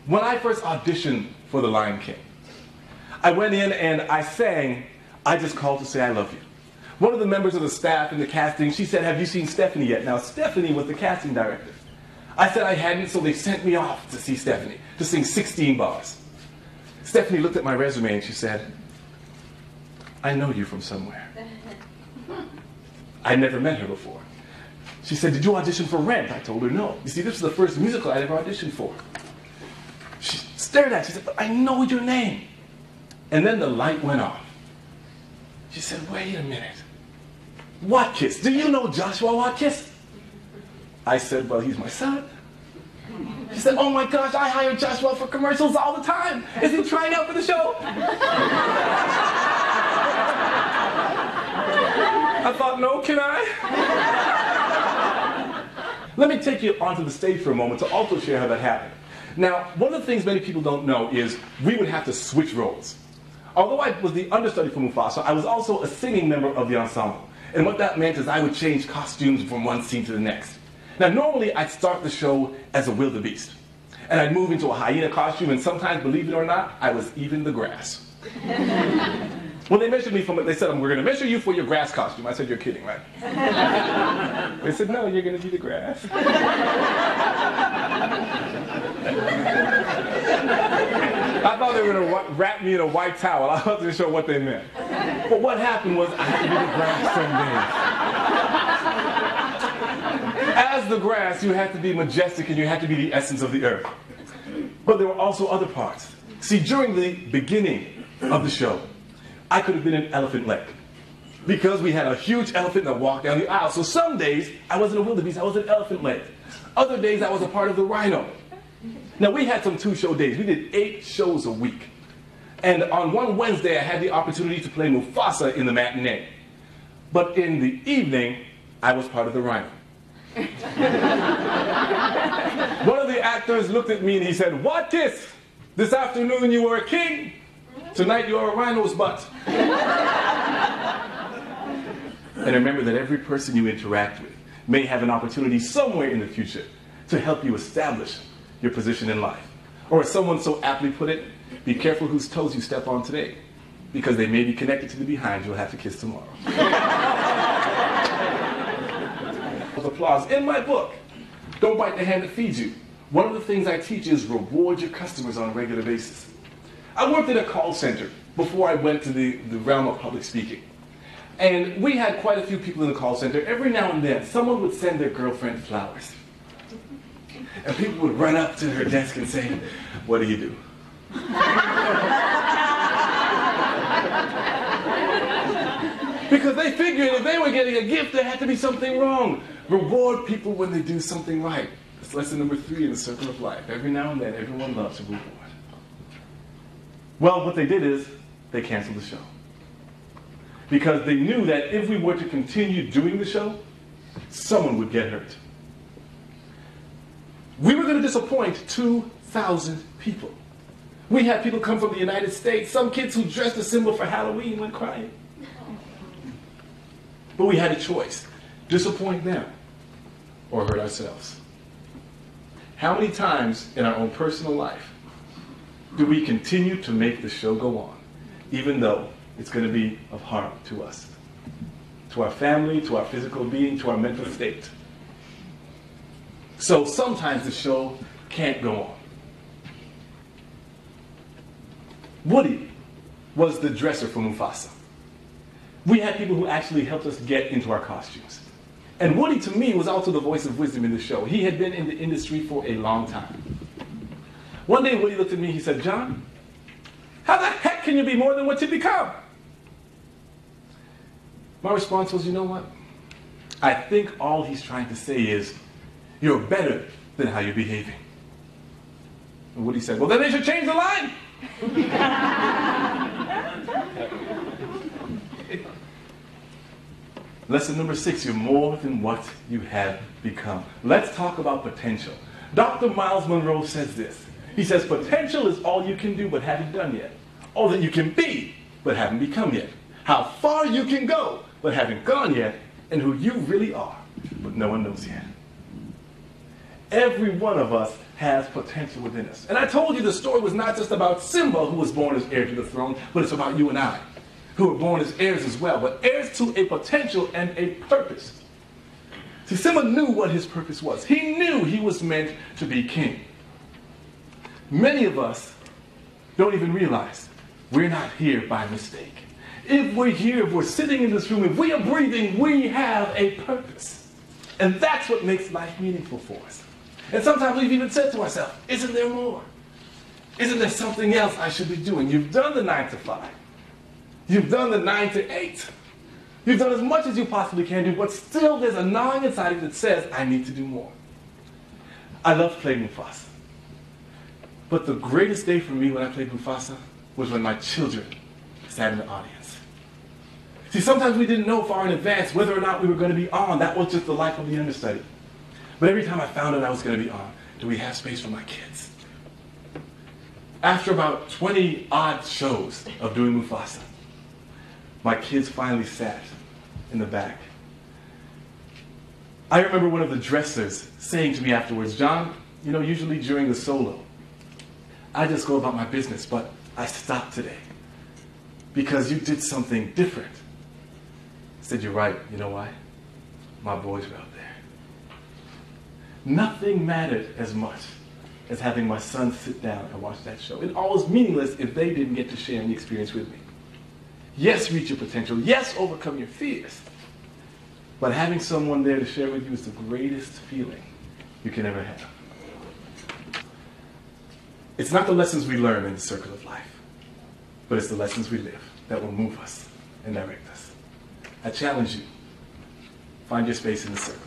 When I first auditioned for The Lion King, I went in and I sang, "I Just Called to Say I Love You." One of the members of the staff in the casting, she said, "Have you seen Stephanie yet?" Now, Stephanie was the casting director. I said I hadn't, so they sent me off to see Stephanie, to sing 16 bars. Stephanie looked at my resume and she said, "I know you from somewhere." I'd never met her before. She said, "Did you audition for Rent?" I told her no. You see, this was the first musical I'd ever auditioned for. She stared at it. She said, "But I know your name." And then the light went off. She said, "Wait a minute. Watkis, do you know Joshua Watkis?" I said, "Well, he's my son." She said, "Oh my gosh, I hire Joshua for commercials all the time. Is he trying out for the show?" I thought, no, can I? Let me take you onto the stage for a moment to also share how that happened. Now, one of the things many people don't know is we would have to switch roles. Although I was the understudy for Mufasa, I was also a singing member of the ensemble. And what that meant is I would change costumes from one scene to the next. Now, normally I'd start the show as a wildebeest. And I'd move into a hyena costume, and sometimes, believe it or not, I was even the grass. When they measured me from it, they said, "We're going to measure you for your grass costume." I said, "You're kidding, right?" They said, "No, you're going to be the grass." I thought they were going to wrap me in a white towel. I wasn't sure what they meant. But what happened was I had to be the grass some days. As the grass, you had to be majestic and you had to be the essence of the earth. But there were also other parts. See, during the beginning of the show, I could have been an elephant leg because we had a huge elephant that walked down the aisle. So some days I wasn't a wildebeest, I was an elephant leg. Other days I was a part of the rhino. Now we had some 2-show days. We did 8 shows a week. And on one Wednesday I had the opportunity to play Mufasa in the matinee. But in the evening, I was part of the rhino. One of the actors looked at me and he said, "Watkis, this afternoon you were a king. Tonight you are a rhino's butt." And remember that every person you interact with may have an opportunity somewhere in the future to help you establish your position in life. Or as someone so aptly put it, be careful whose toes you step on today, because they may be connected to the behind you'll have to kiss tomorrow. Applause. In my book, Don't Bite the Hand That Feeds You, one of the things I teach is reward your customers on a regular basis. I worked in a call center before I went to the realm of public speaking. And we had quite a few people in the call center. Every now and then, someone would send their girlfriend flowers. And people would run up to her desk and say, "What do you do?" Because they figured if they were getting a gift, there had to be something wrong. Reward people when they do something right. That's lesson number 3 in the circle of life. Every now and then, everyone loves a reward. Well, what they did is they canceled the show. Because they knew that if we were to continue doing the show, someone would get hurt. We were going to disappoint 2,000 people. We had people come from the United States. Some kids who dressed a symbol for Halloween went crying. But we had a choice. Disappoint them or hurt ourselves. How many times in our own personal life do we continue to make the show go on, even though it's going to be of harm to us, to our family, to our physical being, to our mental state? So sometimes the show can't go on. Woody was the dresser for Mufasa. We had people who actually helped us get into our costumes. And Woody, to me, was also the voice of wisdom in the show. He had been in the industry for a long time. One day, Woody looked at me, he said, "John, how the heck can you be more than what you become?" My response was, "You know what? I think all he's trying to say is, you're better than how you're behaving." And Woody said, "Well, then they should change the line." Lesson number 6, you're more than what you have become. Let's talk about potential. Dr. Miles Monroe says this. He says, potential is all you can do but haven't done yet. All that you can be but haven't become yet. How far you can go but haven't gone yet. And who you really are but no one knows yet. Every one of us has potential within us. And I told you the story was not just about Simba, who was born as heir to the throne, but it's about you and I, who were born as heirs as well, but heirs to a potential and a purpose. See, Simba knew what his purpose was. He knew he was meant to be king. Many of us don't even realize we're not here by mistake. If we're here, if we're sitting in this room, if we are breathing, we have a purpose. And that's what makes life meaningful for us. And sometimes we've even said to ourselves, isn't there more? Isn't there something else I should be doing? You've done the 9 to 5. You've done the 9 to 8. You've done as much as you possibly can do, but still there's a gnawing inside you that says, I need to do more. I love playing Mufasa. But the greatest day for me when I played Mufasa was when my children sat in the audience. See, sometimes we didn't know far in advance whether or not we were going to be on. That was just the life of the understudy. But every time I found out I was going to be on, do we have space for my kids? After about 20 odd shows of doing Mufasa, my kids finally sat in the back. I remember one of the dressers saying to me afterwards, John, you know, usually during the solo, I just go about my business, but I stopped today because you did something different. I said, you're right. You know why? My boys were out there. Nothing mattered as much as having my son sit down and watch that show. It all was meaningless if they didn't get to share the experience with me. Yes, reach your potential. Yes, overcome your fears. But having someone there to share with you is the greatest feeling you can ever have. It's not the lessons we learn in the circle of life, but it's the lessons we live that will move us and direct us. I challenge you, find your space in the circle.